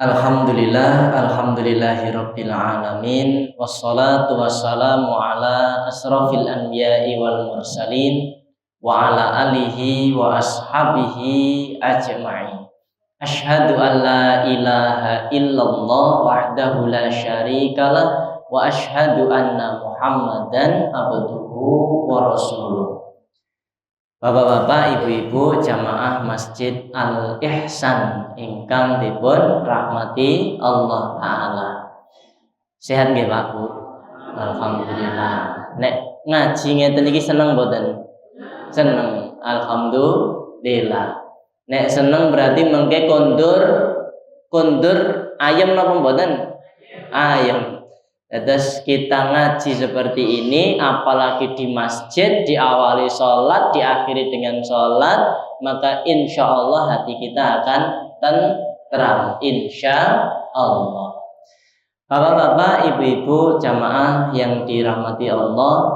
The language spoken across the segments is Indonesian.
Alhamdulillahirabbil alamin wassalatu wassalamu ala asrofil anbiya'i wal mursalin wa ala alihi wa ashabihi ajma'in. Asyhadu an la ilaha illallah wahdahu la syarikalah wa asyhadu anna Muhammadan abduhu wa rasuluh. Bapak-bapak, ibu-ibu jamaah Masjid Al-Ihsan ingkang dipun rahmati Allah Ta'ala. Sehat nggih Pak Bu? Alhamdulillah. Nek ngaji ngeten iki seneng mboten? Seneng. Alhamdulillah. Nek seneng berarti mengke kondur ayam napa mboten? Ayam. Terus kita ngaji seperti ini, apalagi di masjid, diawali sholat, diakhiri dengan sholat, maka insya Allah hati kita akan tenteram, insya Allah. Bapak-bapak, ibu-ibu, jamaah yang dirahmati Allah,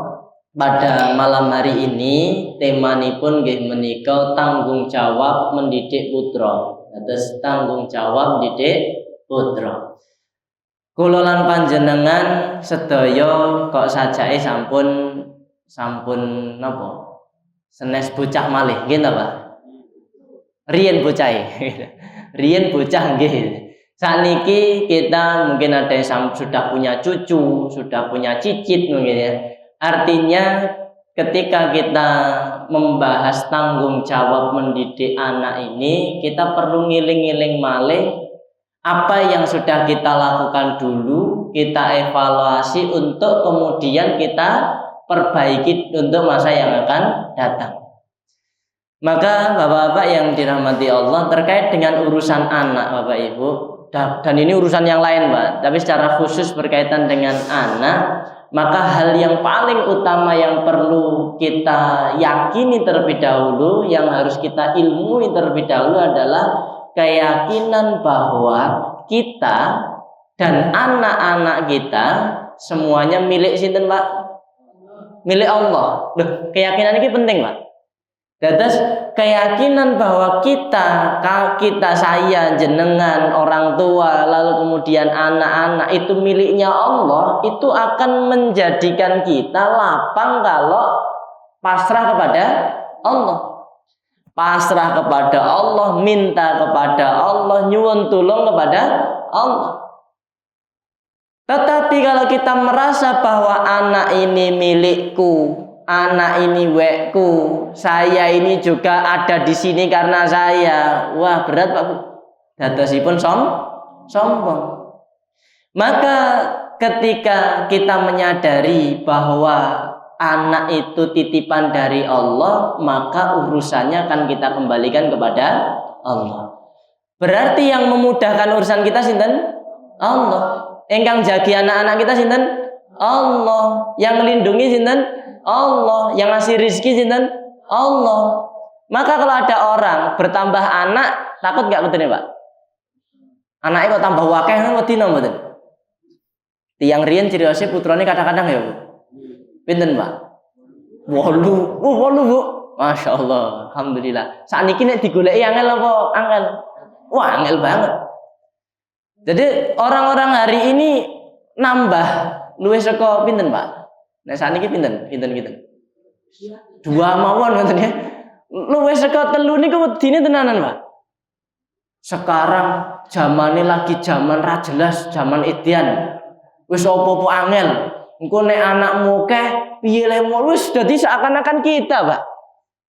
pada malam hari ini temanipun nggih menika tanggung jawab mendidik putra. Terus tanggung jawab mendidik putra. Kula lan panjenengan sedaya kok sajake sampun napa? Senes bocah malih, nggih ta, Pak? Riyen bocahe. Riyen bocah nggih. Sakniki kita mungkin ada yang sudah punya cucu, sudah punya cicit mungkin ya. Artinya ketika kita membahas tanggung jawab mendidik anak ini, kita perlu ngiling-ngiling malih apa yang sudah kita lakukan dulu, kita evaluasi untuk kemudian kita perbaiki untuk masa yang akan datang. Maka bapak-bapak yang dirahmati Allah, terkait dengan urusan anak Bapak Ibu, dan ini urusan yang lain Pak, tapi secara khusus berkaitan dengan anak, maka hal yang paling utama yang perlu kita yakini terlebih dahulu, yang harus kita ilmui terlebih dahulu adalah keyakinan bahwa kita dan anak-anak kita semuanya milik sinten Pak? Milik Allah. Loh, keyakinan ini penting Pak. Terus keyakinan bahwa kita saya, jenengan, orang tua, lalu kemudian anak-anak itu miliknya Allah, itu akan menjadikan kita lapang kalau pasrah kepada Allah. Pasrah kepada Allah, minta kepada Allah, nyuwun tulung kepada Allah. Tetapi kalau kita merasa bahwa anak ini milikku, anak ini wekku, saya ini juga ada di sini karena saya, wah berat Pak Bu. Dadosipun sombong. Maka ketika kita menyadari bahwa anak itu titipan dari Allah, maka urusannya akan kita kembalikan kepada Allah. Berarti yang memudahkan urusan kita sinten? Allah. Engkang jagi anak-anak kita sinten? Allah. Yang melindungi sinten? Allah. Yang ngasih rezeki sinten? Allah. Maka kalau ada orang bertambah anak, takut gak betul Pak? Anaknya kok tambah wakeh kan wedina mboten? Tiyang riyen ciriose putrane kadang-kadang ya, Bu. Pinten Pak? 8. Oh, 8 Bu. Masya Allah, alhamdulillah. Saat ini nek digoleki angel apa? Angel. Wah, angel banget. Jadi orang-orang hari ini nambah luwih saka pinten Pak? Nek saat ini pinten? 2 mawon ngoten ya. Luwih saka 3 niku wedine tenanan Pak. Sekarang zamane lagi zaman ra jelas, zaman edian. Wis opo-opo angel. Engko nek anakmu keh piye lemu wis dadi seakan-akan kita, Pak.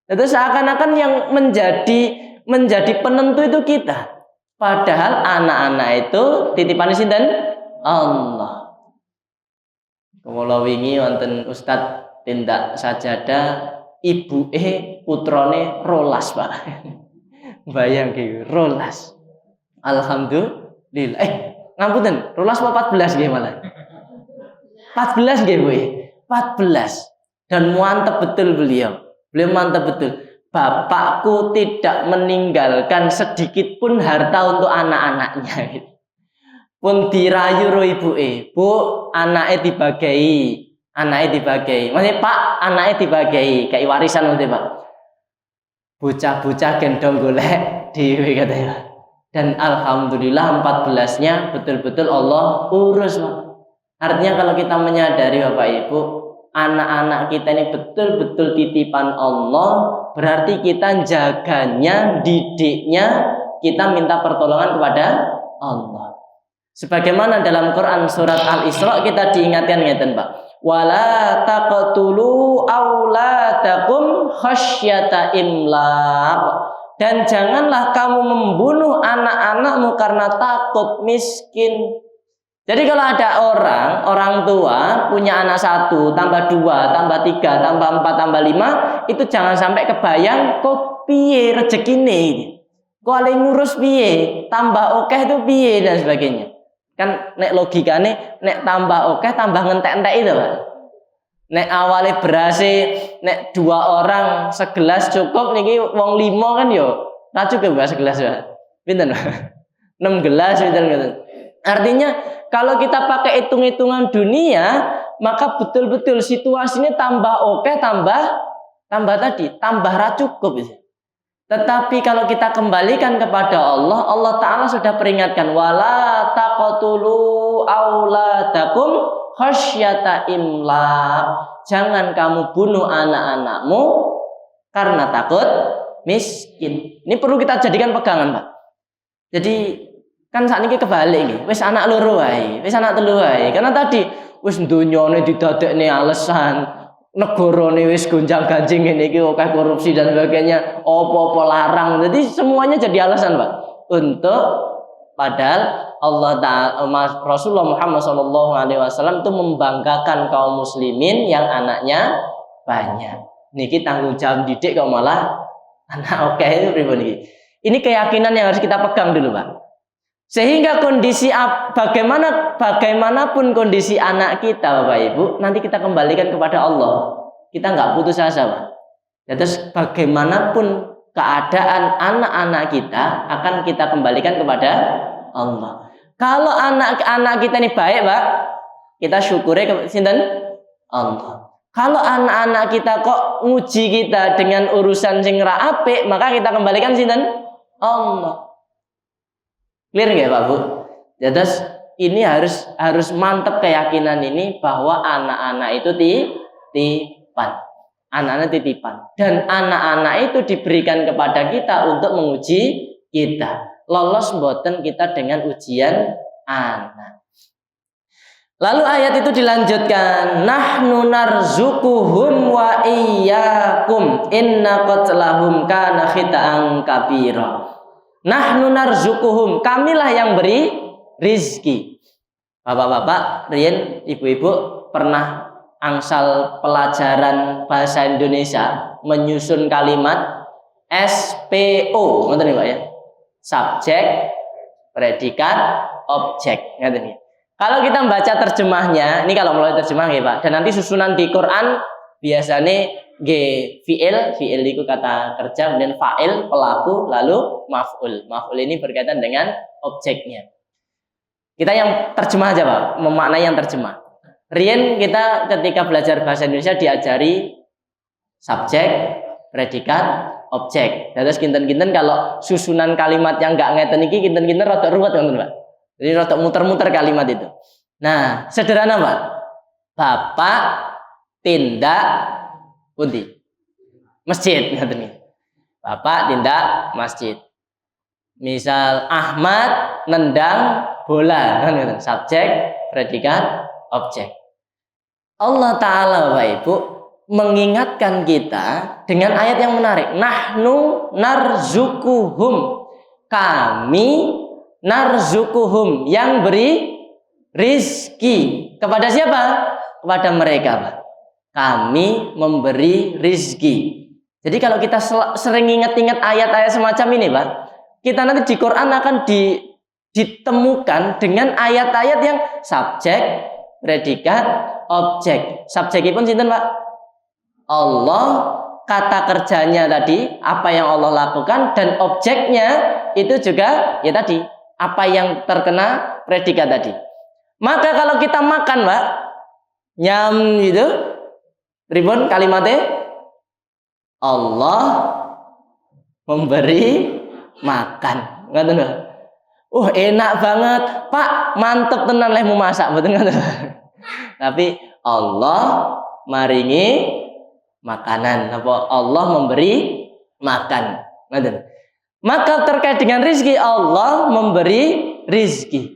Itu seakan-akan yang menjadi penentu itu kita. Padahal anak-anak itu titipan sinten? Allah. Kula wingi wonten ustaz tindak sajadah ibuke putrane rolas, Pak. Bayang ki rolas. Alhamdulillah. Ngapunten, rolas 14 nggih malah. 14 nggih Bu. 14. Dan mantap betul beliau. Beliau mantap betul. Bapakku tidak meninggalkan sedikit pun harta untuk anak-anaknya. Pun dirayu ro ibuke, Bu, anake dibagi. Maksudnya Pak, anake dibagi, kayak warisan nanti Pak. Bocah-bocah gendong golek dhewe katanya. Dan alhamdulillah 14-nya betul-betul Allah urus, Pak. Artinya kalau kita menyadari Bapak Ibu, anak-anak kita ini betul-betul titipan Allah, berarti kita jaganya, didiknya, kita minta pertolongan kepada Allah. Sebagaimana dalam Quran surat Al-Isra kita diingatkan ngeten, Pak. Wala taqtulu auladakum khasyata imlaq. Dan janganlah kamu membunuh anak-anakmu karena takut miskin. Jadi kalau ada orang tua punya anak 1, tambah 2, tambah 3, tambah 4, tambah 5, itu jangan sampai kebayang kok piye rezekine. Kok ale ngurus piye, tambah akeh itu piye dan sebagainya. Kan nek logikane nek tambah akeh tambah ngentek-entek itu, Pak. Nek awale berase nek 2 orang segelas cukup, niki wong 5 kan yo ora cukup Pak segelas, Pak. Pinten, Pak? 6 gelas pinten. Artinya kalau kita pakai hitung-hitungan dunia, maka betul-betul situasinya tambah akeh tambah ra cukup. Tetapi kalau kita kembalikan kepada Allah, Allah Ta'ala sudah peringatkan, wala taqtulu auladakum khasyata imlaq. Jangan kamu bunuh anak-anakmu karena takut miskin. Ini perlu kita jadikan pegangan, Pak. Jadi kan saat ini kebalik nih, wis anak loro wae, wis anak telu wae. Karena tadi wis dunyane didadekne alasan, negarane wis gonjang-ganjing ngene iki akeh korupsi dan sebagainya, apa-apa larang. Jadi semuanya jadi alasan, Pak. Untuk padahal Allah Ta'ala, Rasulullah Muhammad SAW itu membanggakan kaum muslimin yang anaknya banyak. Niki tanggung jawab didik kok malah anak oke itu pripun iki. Ini keyakinan yang harus kita pegang dulu, Pak. Sehingga kondisi bagaimanapun kondisi anak kita, Bapak Ibu, nanti kita kembalikan kepada Allah. Kita nggak putus asa, Pak. Ya, terus bagaimanapun keadaan anak-anak kita akan kita kembalikan kepada Allah. Kalau anak-anak kita ini baik, Pak, kita syukuri sinten Allah. Kalau anak-anak kita kok nguji kita dengan urusan sing ra apik, maka kita kembalikan sinten Allah. Clear nggak, Pak Bu? Ya, terus ini harus mantap keyakinan ini bahwa anak-anak itu titipan. Anak-anak titipan. Dan anak-anak itu diberikan kepada kita untuk menguji kita. Lolos mboten kita dengan ujian anak. Lalu ayat itu dilanjutkan, nahnu narzukuhum wa iyyakum inna qatlahum kana khita'an kabira. Nahnu narzukuhum, kamilah yang beri rizki. Bapak-bapak, riyen ibu-ibu pernah angsal pelajaran bahasa Indonesia menyusun kalimat SPO, ngerti nih Pak ya? Subjek, predikat, objek, ngerti nih. Kalau kita membaca terjemahnya, ini kalau mulai terjemah ya Pak, dan nanti susunan di Quran biasanya fi'il itu kata kerja, kemudian fa'il pelaku, lalu maf'ul. Maf'ul ini berkaitan dengan objeknya. Kita yang terjemah aja Pak, memaknai yang terjemah. Rien kita ketika belajar bahasa Indonesia diajari subjek, predikat, objek. Terus kinten-kinten kalau susunan kalimat yang nggak ngeten iki kinten-kinten rada ruwet ngoten Pak. Jadi rada muter-muter kalimat itu. Nah, sederhana Pak. Bapak tindak pundi? Masjid ngoten iki. Bapak tindak masjid. Misal Ahmad nendang bola kan ngoten. Subjek, predikat, objek. Allah Ta'ala Bapak Ibu mengingatkan kita dengan ayat yang menarik. Nahnu narzukuhum. Kami narzukuhum, yang beri rizki. Kepada siapa? Kepada mereka Pak. Kami memberi rizki. Jadi kalau kita sering ingat-ingat ayat-ayat semacam ini Pak, kita nanti di Quran akan ditemukan dengan ayat-ayat yang subjek, predikat, objek. Subjekipun sinten Pak? Allah, kata kerjanya tadi, apa yang Allah lakukan, dan objeknya itu juga ya tadi, apa yang terkena predikat tadi. Maka kalau kita makan Pak, nyam gitu, ribun kalimatnya Allah memberi makan. Ngerti Pak? Enak banget, Pak, mantep tenan lehmu masak, mboten ngoten. Tapi Allah maringi makanan, apa Allah memberi makan. Ngoten. Maka terkait dengan rizki, Allah memberi rizki.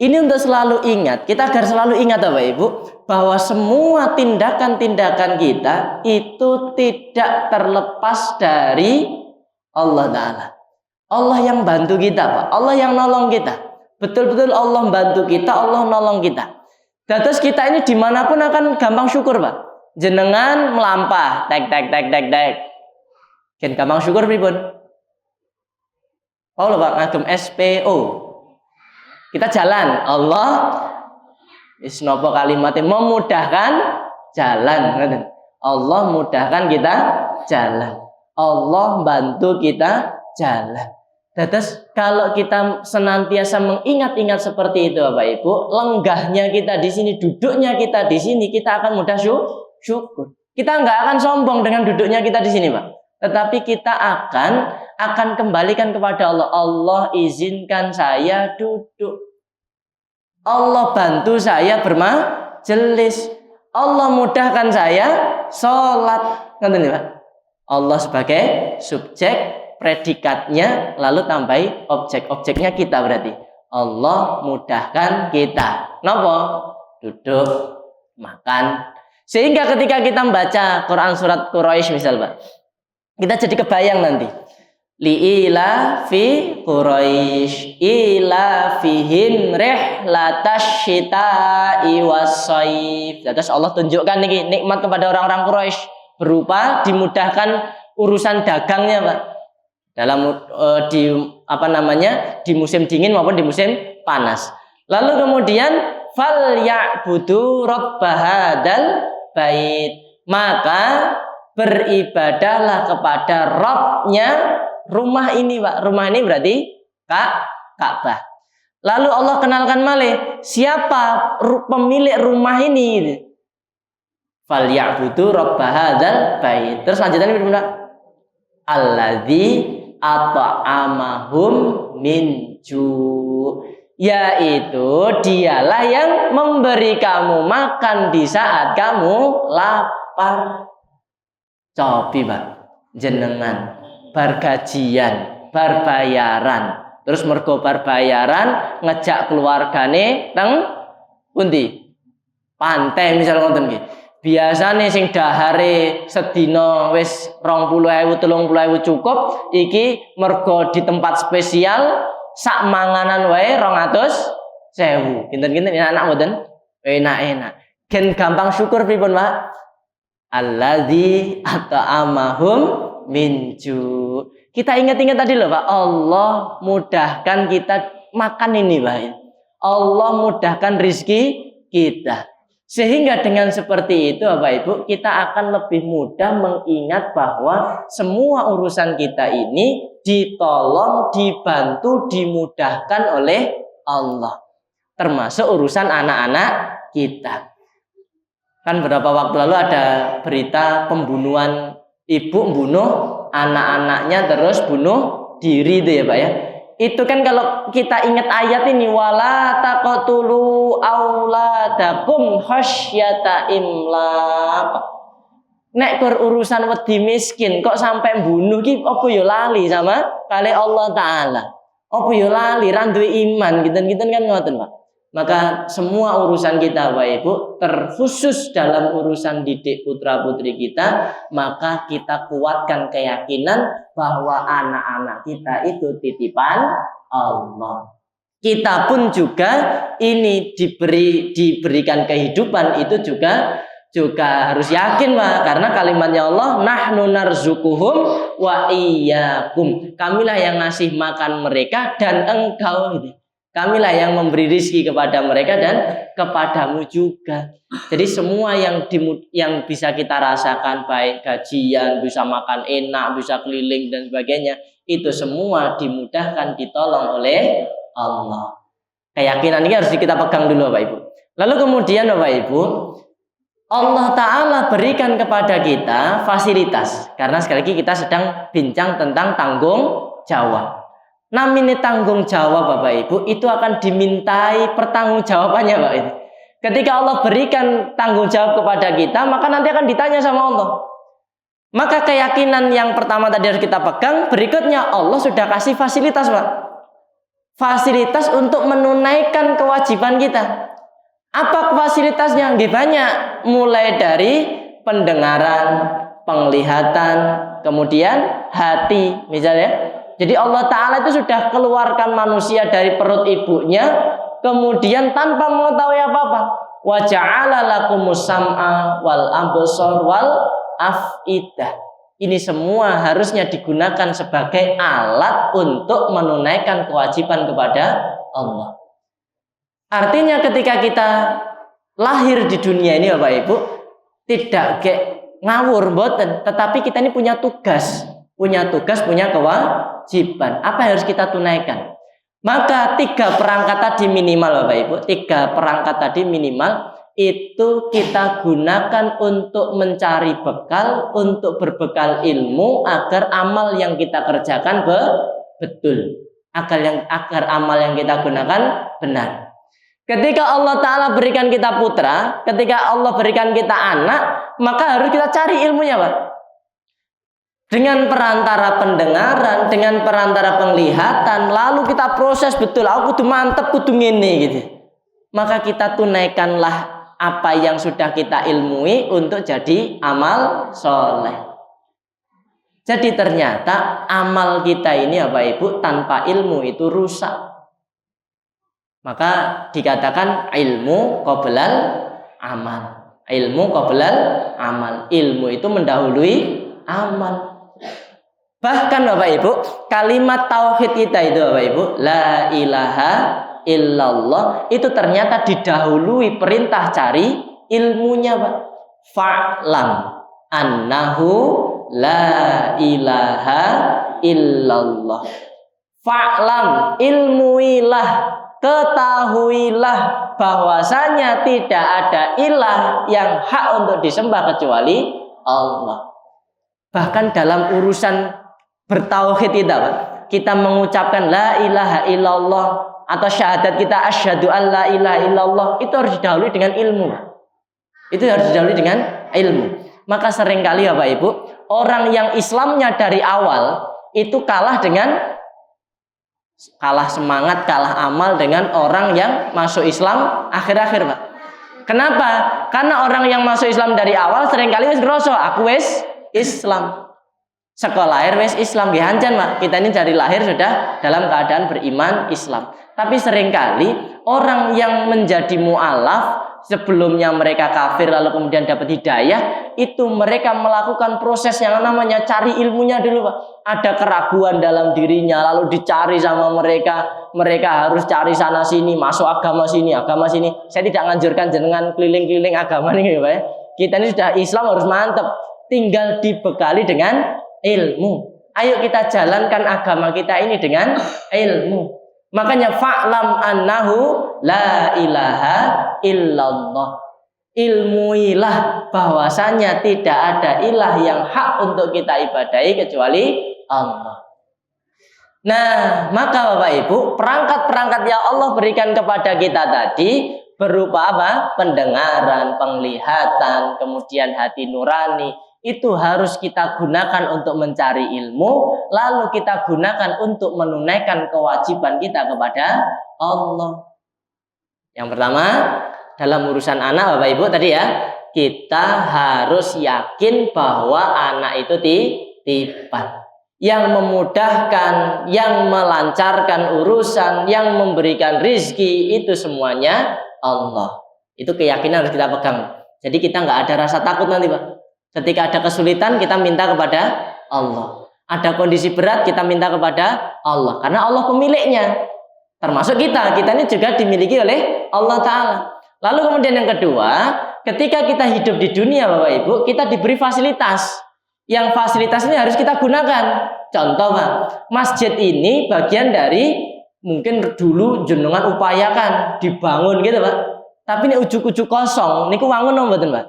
Ini untuk selalu ingat, kita agar selalu ingat Bapak Ibu, bahwa semua tindakan-tindakan kita itu tidak terlepas dari Allah Ta'ala. Allah yang bantu kita, Pak. Allah yang nolong kita. Betul-betul Allah bantu kita, Allah nolong kita. Terus kita ini dimanapun akan gampang syukur, Pak. Jenengan melampah, tek. Kan gampang syukur pripun? Oh, Pak, ngagem SPO. Kita jalan, Allah isnopo kalimatnya memudahkan jalan. Allah mudahkan kita jalan. Allah bantu kita jalan. Terus kalau kita senantiasa mengingat-ingat seperti itu Bapak Ibu, lenggahnya kita di sini, duduknya kita di sini, kita akan mudah syukur. Kita nggak akan sombong dengan duduknya kita di sini, Pak. Tetapi kita akan kembalikan kepada Allah. Allah izinkan saya duduk. Allah bantu saya bermajelis. Allah mudahkan saya sholat. Ngerti Pak? Allah sebagai subjek, predikatnya, lalu tambahi objek-objeknya kita berarti. Allah mudahkan kita. Napa? Duduk, makan. Sehingga ketika kita membaca Quran surat Quraisy misal, Pak, kita jadi kebayang nanti. Li'ila fi Quraisy ila fihim rihlatash syita'i was-shaif. Terus Allah tunjukkan nih nikmat kepada orang-orang Quraisy berupa dimudahkan urusan dagangnya, Pak. Dalam di musim dingin maupun di musim panas. Lalu kemudian fal ya'budu rabb hadzal bait, maka beribadahlah kepada Rabbnya rumah ini, Pak. Rumah ini berarti Ka'bah. Lalu Allah kenalkan malih siapa pemilik rumah ini. Fal ya'budu rabb hadzal bait. Terus lanjutannya berapa? Alladzi at'amahum min ju', yaitu dialah yang memberi kamu makan di saat kamu lapar. Cobi Pak, jenengan bargajian, barbayaran, terus mergo barbayaran ngejak keluargane teng pundi? Pantai misal ngoten nggih. Biasane sing dahare sedina wis 20.000 30.000 cukup, iki mergo di tempat spesial sak manganan wae 200.000. Kinten-kinten enak mboten? Enak. Gen gampang syukur pripun, Pak? Allazi at'amahum min ju'. Kita ingat-ingat tadi loh, Pak. Allah mudahkan kita makan ini, Pak. Allah mudahkan rizki kita. Sehingga dengan seperti itu Bapak Ibu, kita akan lebih mudah mengingat bahwa semua urusan kita ini ditolong, dibantu, dimudahkan oleh Allah. Termasuk urusan anak-anak kita. Kan beberapa waktu lalu ada berita pembunuhan, ibu membunuh anak-anaknya terus bunuh diri itu ya Pak ya. Itu kan kalau kita ingat ayat ini, wala taqtulu auladakum khasyata imlaq. Nek urusan wedi miskin kok sampai bunuh ki apa ya lali sama kali Allah Taala. Apa ya lali ra duwe iman gitu-gitu kan ngoten, Pak. Maka semua urusan kita Bapak Ibu, terkhusus dalam urusan didik putra-putri kita, maka kita kuatkan keyakinan bahwa anak-anak kita itu titipan Allah. Kita pun juga ini diberikan kehidupan itu juga harus yakin, Pak, karena kalimatnya Allah, nahnu narzuquhum wa iyyakum. Kamilah yang ngasih makan mereka dan engkau gitu. Kamilah yang memberi rizki kepada mereka dan kepadamu juga. Jadi semua yang bisa kita rasakan, baik gajian, bisa makan enak, bisa keliling dan sebagainya, itu semua dimudahkan, ditolong oleh Allah. Keyakinan ini harus kita pegang dulu Bapak Ibu. Lalu kemudian Bapak Ibu, Allah Ta'ala berikan kepada kita fasilitas. Karena sekali lagi kita sedang bincang tentang tanggung jawab. namanya tanggung jawab Bapak Ibu itu akan dimintai pertanggungjawabannya Pak Ibu. Ketika Allah berikan tanggung jawab kepada kita, maka nanti akan ditanya sama Allah. Maka keyakinan yang pertama tadi harus kita pegang. Berikutnya Allah sudah kasih fasilitas Pak. Fasilitas untuk menunaikan kewajiban kita. Apa fasilitasnya? Banyak. Mulai dari pendengaran, penglihatan, kemudian hati misalnya. Jadi Allah Ta'ala itu sudah keluarkan manusia dari perut ibunya, kemudian tanpa mengetahui apa-apa. Wa ja'ala lakumus sam'a wal absar wal af'idah. Ini semua harusnya digunakan sebagai alat untuk menunaikan kewajiban kepada Allah. Artinya ketika kita lahir di dunia ini Bapak Ibu, tidak kayak ngawur boten, tetapi kita ini punya tugas, punya kewajiban. Apa yang harus kita tunaikan? Maka 3 perangkat tadi minimal Bapak Ibu, 3 perangkat tadi minimal itu kita gunakan untuk mencari bekal, untuk berbekal ilmu agar amal yang kita kerjakan betul, agar amal yang kita gunakan benar. Ketika Allah Ta'ala berikan kita putra, ketika Allah berikan kita anak, maka harus kita cari ilmunya Pak. Dengan perantara pendengaran, dengan perantara penglihatan, lalu kita proses betul, aku kudu mantep, kudu ngene gitu. Maka kita tunaikanlah apa yang sudah kita ilmui untuk jadi amal soleh. Jadi ternyata amal kita ini Bapak Ibu tanpa ilmu itu rusak. Maka dikatakan ilmu qoblal amal. Ilmu qoblal amal. Ilmu itu mendahului amal. Bahkan Bapak Ibu, kalimat tauhid kita itu Bapak Ibu, la ilaha illallah, itu ternyata didahului perintah cari ilmunya Pak. Fa'lam annahu la ilaha illallah. Fa'lam, ilmuilah, ketahuilah bahwasanya tidak ada ilah yang hak untuk disembah kecuali Allah. Bahkan dalam urusan bertauhid kita mengucapkan la ilaha illallah atau syahadat kita asyhadu an la ilaha illallah, itu harus didahului dengan ilmu. Itu harus didahului dengan ilmu. Maka seringkali Bapak Ibu, orang yang Islamnya dari awal itu kalah semangat, kalah amal dengan orang yang masuk Islam akhir-akhir Pak. Kenapa? Karena orang yang masuk Islam dari awal seringkali wis ngerasa aku wis Islam. Sekolah lahir wis Islam dihancan Pak. Kita ini dari lahir sudah dalam keadaan beriman Islam. Tapi seringkali orang yang menjadi mu'alaf sebelumnya mereka kafir lalu kemudian dapat hidayah, itu mereka melakukan proses yang namanya cari ilmunya dulu Pak. Ada keraguan dalam dirinya lalu dicari sama mereka. Mereka harus cari sana sini, masuk agama sini, agama sini. Saya tidak menganjurkan jenengan keliling-keliling agama ini Pak ya. Kita ini sudah Islam harus mantap. Tinggal dibekali dengan ilmu. Ayo kita jalankan agama kita ini dengan ilmu. Makanya fa'lam annahu la ilaha illallah. Ilmuilah bahwasanya tidak ada ilah yang hak untuk kita ibadahi kecuali Allah. Nah, maka Bapak Ibu, perangkat-perangkat yang Allah berikan kepada kita tadi berupa apa? Pendengaran, penglihatan, kemudian hati nurani. Itu harus kita gunakan untuk mencari ilmu, lalu kita gunakan untuk menunaikan kewajiban kita kepada Allah. Yang pertama, dalam urusan anak Bapak Ibu tadi ya, kita harus yakin bahwa anak itu titipan. Yang memudahkan, yang melancarkan urusan, yang memberikan rizki, itu semuanya Allah. Itu keyakinan harus kita pegang. Jadi kita nggak ada rasa takut nanti Pak. Ketika ada kesulitan kita minta kepada Allah. Ada kondisi berat kita minta kepada Allah. Karena Allah pemiliknya. Termasuk kita. Kita ini juga dimiliki oleh Allah Ta'ala. Lalu kemudian yang kedua, ketika kita hidup di dunia Bapak Ibu, kita diberi fasilitas. Yang fasilitas ini harus kita gunakan. Contoh Pak, masjid ini bagian dari mungkin dulu jenengan upayakan dibangun gitu Pak. Tapi ini ujuk-ujuk kosong. Niku wangun mboten Pak?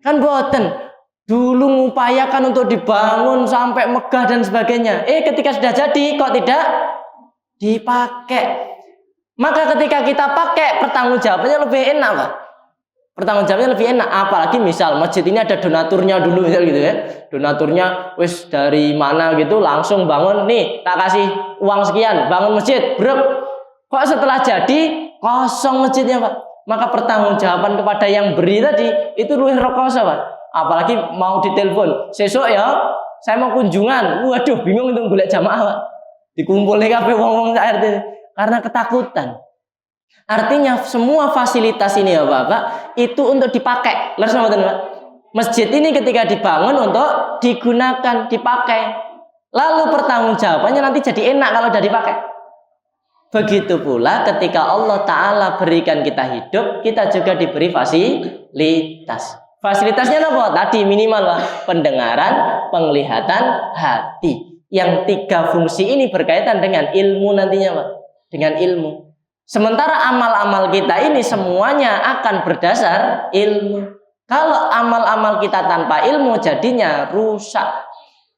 Kan mboten. Dulu mengupayakan untuk dibangun sampai megah dan sebagainya. Ketika sudah jadi kok tidak Dipakai. Maka ketika kita pakai, pertanggungjawabannya lebih enak, Pak. Pertanggungjawabannya lebih enak. Apalagi misal masjid ini ada donaturnya dulu misal gitu ya. Donaturnya wis dari mana gitu langsung bangun, nih tak kasih uang sekian, bangun masjid, brek. Kok setelah jadi kosong masjidnya, Pak? Maka pertanggungjawaban kepada yang beri tadi itu luwih rekoso, Pak. Apalagi mau ditelepon, "Sesuk ya, saya mau kunjungan." Waduh, bingung itu golek jamaah, Pak. Dikumpulin kabeh wong-wong sak RT karena ketakutan. Artinya semua fasilitas ini ya Bapak itu untuk dipakai. Leres mboten, Pak? Masjid ini ketika dibangun untuk digunakan, dipakai. Lalu pertanggungjawabannya nanti jadi enak kalau sudah dipakai. Begitu pula ketika Allah Ta'ala berikan kita hidup, kita juga diberi fasilitas. Fasilitasnya apa? Tadi minimal, Pak. Pendengaran, penglihatan, hati. Yang 3 fungsi ini berkaitan dengan ilmu nantinya, Pak. Dengan ilmu. Sementara amal-amal kita ini semuanya akan berdasar ilmu. Kalau amal-amal kita tanpa ilmu jadinya rusak.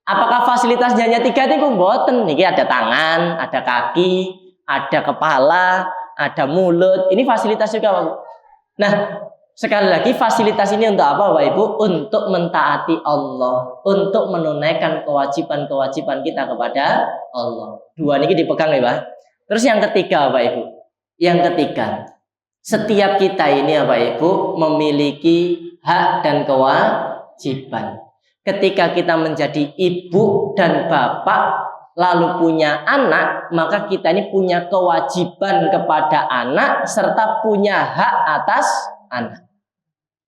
Apakah fasilitasnya hanya 3 itu? Mboten. Niki ada tangan, ada kaki, ada kepala, ada mulut. Ini fasilitas juga, Pak. Nah, sekali lagi fasilitas ini untuk apa, Bapak Ibu? Untuk mentaati Allah, untuk menunaikan kewajiban-kewajiban kita kepada Allah. 2 ini dipegang ya, Pak. Terus yang ketiga, Bapak Ibu. Yang ketiga, setiap kita ini Bapak Ibu memiliki hak dan kewajiban. Ketika kita menjadi ibu dan bapak lalu punya anak, maka kita ini punya kewajiban kepada anak serta punya hak atas anak.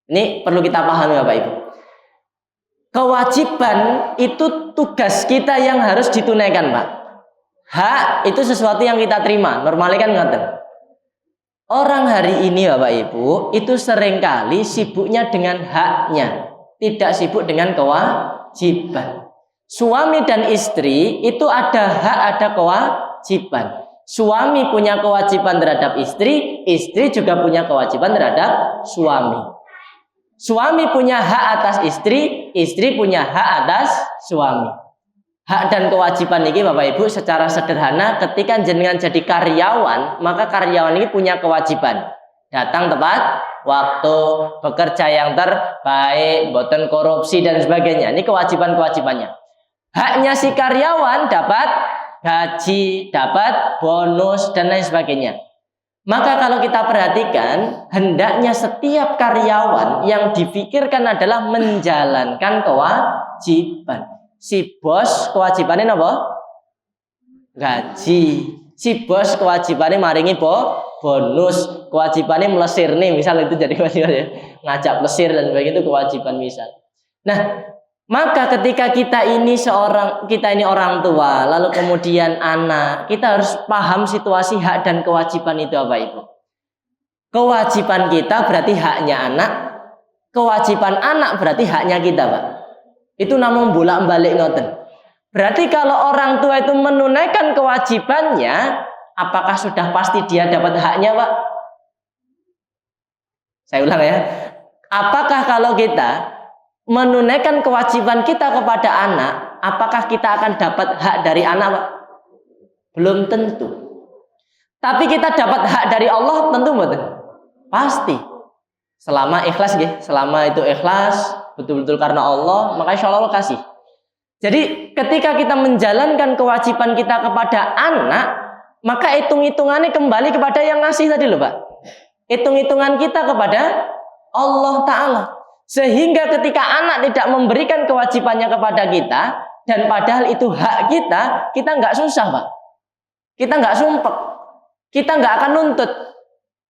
Ini perlu kita pahami Bapak Ibu. Kewajiban itu tugas kita yang harus ditunaikan, Pak. Hak itu sesuatu yang kita terima. Normalnya kan ngoten. Orang hari ini Bapak Ibu itu seringkali sibuknya dengan haknya, tidak sibuk dengan kewajiban. Suami dan istri itu ada hak, ada kewajiban. Suami punya kewajiban terhadap istri, istri juga punya kewajiban terhadap suami. Suami punya hak atas istri, istri punya hak atas suami. Hak dan kewajiban ini Bapak Ibu secara sederhana ketika jenengan jadi karyawan, maka karyawan ini punya kewajiban. Datang tepat waktu, bekerja yang terbaik, boten korupsi dan sebagainya. Ini kewajiban-kewajibannya. Haknya si karyawan dapat gaji, dapat bonus dan lain sebagainya. Maka kalau kita perhatikan, hendaknya setiap karyawan yang difikirkan adalah menjalankan kewajiban. Si bos kewajibannya apa? Gaji. Si bos kewajibannya maringi bonus. Kewajibannya melesir nih, misal itu jadi kewajiban ya. Ngajak melesir dan sebagainya itu kewajiban misal. Nah, maka ketika kita ini orang tua, lalu kemudian anak, kita harus paham situasi hak dan kewajiban itu apa Ibu. Kewajiban kita berarti haknya anak, kewajiban anak berarti haknya kita, Pak. Itu namun bolak-balik ngoten. Berarti kalau orang tua itu menunaikan kewajibannya, apakah sudah pasti dia dapat haknya, Pak? Saya ulang ya. Apakah kalau kita menunaikan kewajiban kita kepada anak, apakah kita akan dapat hak dari anak, Pak? Belum tentu. Tapi kita dapat hak dari Allah tentu betul. Pasti. Selama ikhlas nggih, selama itu ikhlas, betul-betul karena Allah, maka insya Allah kasih. Jadi ketika kita menjalankan kewajiban kita kepada anak, maka hitung-hitungannya kembali kepada yang ngasih tadi loh Pak. Hitung-hitungan kita kepada Allah Ta'ala. Sehingga ketika anak tidak memberikan kewajibannya kepada kita, dan padahal itu hak kita nggak susah Pak. Kita nggak sumpek. Kita nggak akan nuntut.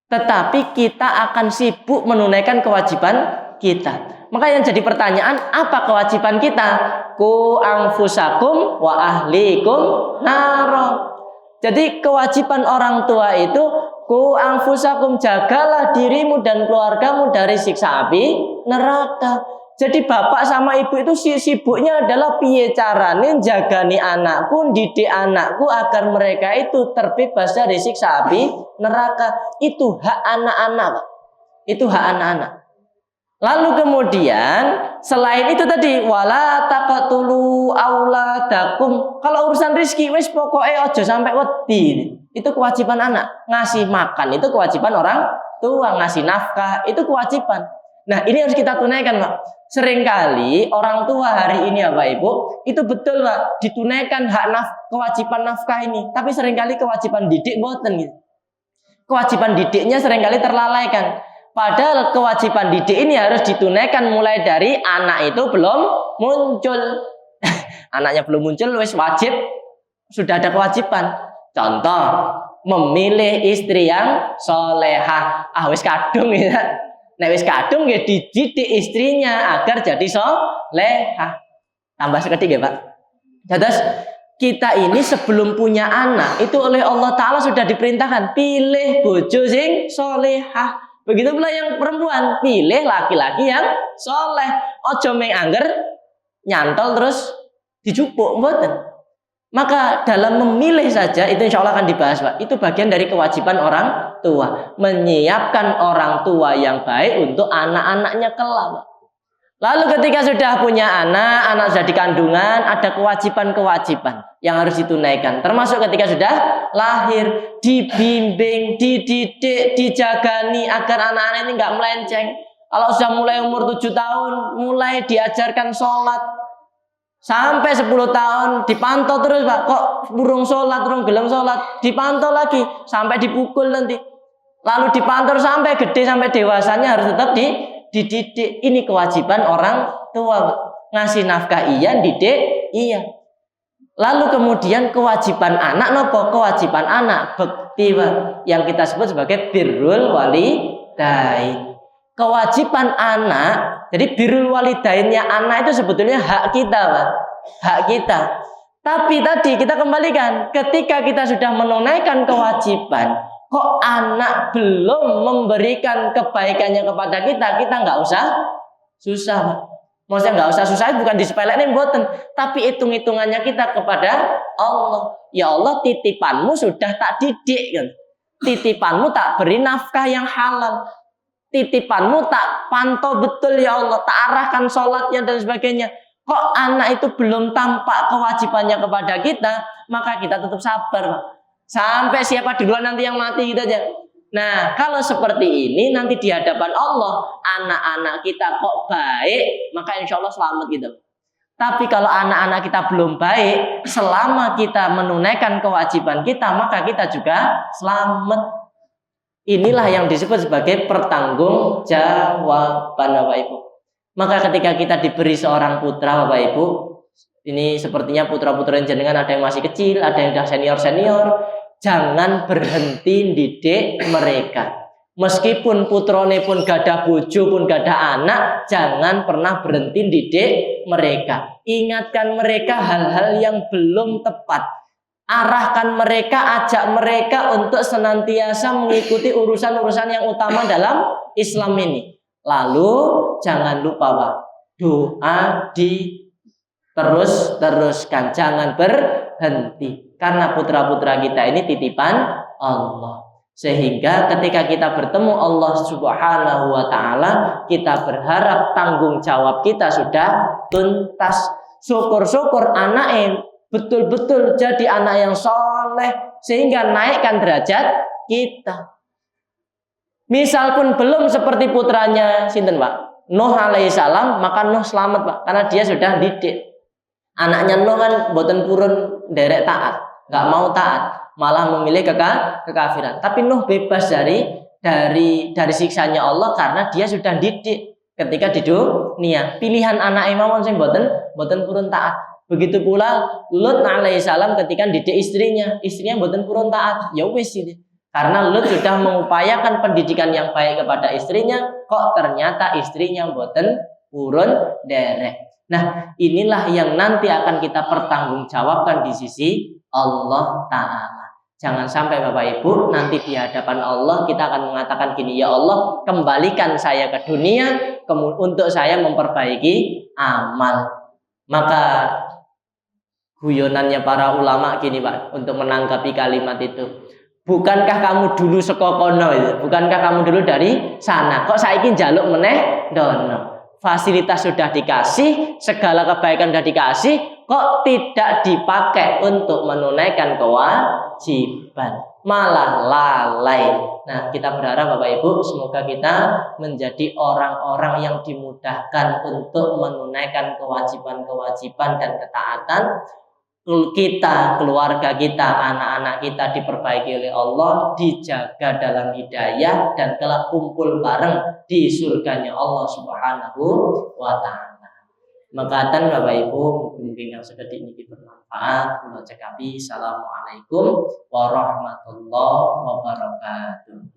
Tetapi kita akan sibuk menunaikan kewajiban kita. Maka yang jadi pertanyaan, apa kewajiban kita? Ku anfusakum wa ahlikum naro. Jadi kewajiban orang tua itu ku anfusakum, jagalah dirimu dan keluargamu dari siksa api neraka. Jadi bapak sama ibu itu sibuknya adalah piye carane jagani anakku, didik anakku agar mereka itu terbebas dari siksa api neraka. Itu hak anak-anak, Pak. Itu hak anak-anak. Lalu kemudian selain itu tadi wala taqtulu auladakum. Kalau urusan rezeki wis pokoknya aja sampai wedi. Itu kewajiban anak. Ngasih makan itu kewajiban orang tua, ngasih nafkah itu kewajiban. Nah, ini harus kita tunaikan, Pak. Seringkali orang tua hari ini ya, Pak Ibu, itu betul, Pak, ditunaikan kewajiban nafkah ini, tapi seringkali kewajiban didik boten gitu. Kewajiban didiknya seringkali terlalaikan. Padahal kewajiban didik ini harus ditunaikan mulai dari anak itu belum muncul. Anaknya belum muncul, wis wajib, sudah ada kewajiban. Contoh, memilih istri yang solehah. Wis kadung ya. Nek wis kadung ya dididik istrinya agar jadi solehah. Tambah seketik ya, Pak. Terus kita ini sebelum punya anak itu oleh Allah Ta'ala sudah diperintahkan pilih bojo sing solehah. Begitu pula yang perempuan, pilih laki-laki yang soleh. Ojo mengangger nyantol terus dijupuk, mboten. Maka dalam memilih saja itu insya Allah akan dibahas, Pak. Itu bagian dari kewajiban orang tua, menyiapkan orang tua yang baik untuk anak-anaknya kelak, Pak. Lalu ketika sudah punya anak sudah di kandungan, ada kewajiban-kewajiban yang harus ditunaikan. Termasuk ketika sudah lahir, dibimbing, dididik, dijagani agar anak-anak ini nggak melenceng. Kalau sudah mulai umur 7 tahun, mulai diajarkan sholat. Sampai 10 tahun dipantau terus, Pak. Kok burung sholat, burung gelem sholat, dipantau lagi sampai dipukul nanti. Lalu dipantau sampai gede, sampai dewasanya harus tetap dididik. Ini kewajiban orang tua, Pak. Ngasih nafkah iya, didik iya. Lalu kemudian kewajiban anak nopo? Kewajiban anak bekti, Pak, yang kita sebut sebagai birrul walidain. Kewajiban anak, jadi birrul walidainnya anak itu sebetulnya hak kita, Pak. Hak kita. Tapi tadi kita kembalikan, ketika kita sudah menunaikan kewajiban, kok anak belum memberikan kebaikannya kepada kita nggak usah susah, Pak. Maksudnya nggak usah susah, bukan disepelekin, mboten. Tapi hitung-hitungannya kita kepada Allah. Ya Allah, titipanmu sudah tak didik, kan? Titipanmu tak beri nafkah yang halal. Titipanmu tak pantau betul, ya Allah, tak arahkan sholatnya dan sebagainya. Kok anak itu belum tampak kewajibannya kepada kita, maka kita tetap sabar, Pak. Sampai siapa duluan nanti yang mati gitu aja. Nah, kalau seperti ini nanti di hadapan Allah, anak-anak kita kok baik, maka insya Allah selamat gitu. Tapi kalau anak-anak kita belum baik, selama kita menunaikan kewajiban kita, maka kita juga selamat. Inilah yang disebut sebagai pertanggungjawaban, Bapak Ibu. Maka ketika kita diberi seorang putra, Bapak Ibu, ini sepertinya putra-putra jenengan ada yang masih kecil, ada yang sudah senior-senior, jangan berhenti didik mereka. Meskipun putrone pun gada bojo pun gada anak, jangan pernah berhenti didik mereka. Ingatkan mereka hal-hal yang belum tepat. Arahkan mereka, ajak mereka untuk senantiasa mengikuti urusan-urusan yang utama dalam Islam ini. Lalu jangan lupa, Pak, doa terus-teruskan, jangan berhenti. Karena putra-putra kita ini titipan Allah. Sehingga ketika kita bertemu Allah Subhanahu wa Ta'ala, kita berharap tanggung jawab kita sudah tuntas. Syukur-syukur anaknya betul-betul jadi anak yang soleh sehingga naikkan derajat kita. Misal pun belum seperti putranya sinten, Pak, Nuh alaihissalam, maka Nuh selamat, Pak, karena dia sudah didik. Anaknya Nuh kan boten purun derek taat, nggak mau taat, malah memilih kekafiran. Tapi Nuh bebas dari siksanya Allah karena dia sudah didik ketika di dunia. Pilihan anak imam sing boten purun taat. Begitu pula Lut alaihissalam ketika didik istrinya boten purun taat. Ya wis gitu. Karena Lut sudah mengupayakan pendidikan yang baik kepada istrinya, kok ternyata istrinya boten purun derek. Nah, inilah yang nanti akan kita pertanggungjawabkan di sisi Allah Ta'ala. Jangan sampai Bapak Ibu nanti di hadapan Allah kita akan mengatakan gini, ya Allah, kembalikan saya ke dunia untuk saya memperbaiki amal. Maka guyonannya para ulama gini, Pak, untuk menanggapi kalimat itu. Bukankah kamu dulu saka kono itu? Bukankah kamu dulu dari sana? Kok saiki njaluk meneh ndono? Fasilitas sudah dikasih, segala kebaikan sudah dikasih, kok tidak dipakai untuk menunaikan kewajiban, malah lalai. Nah, kita berharap Bapak Ibu semoga kita menjadi orang-orang yang dimudahkan untuk menunaikan kewajiban-kewajiban dan ketaatan. Kita, keluarga kita, anak-anak kita diperbaiki oleh Allah, dijaga dalam hidayah, dan kelak kumpul bareng di surganya Allah Subhanahu wa ta'ala. Makaten Bapak Ibu, mungkin yang sudah diniki bermanfaat. Kula cekapi, assalamualaikum warahmatullahi wabarakatuh.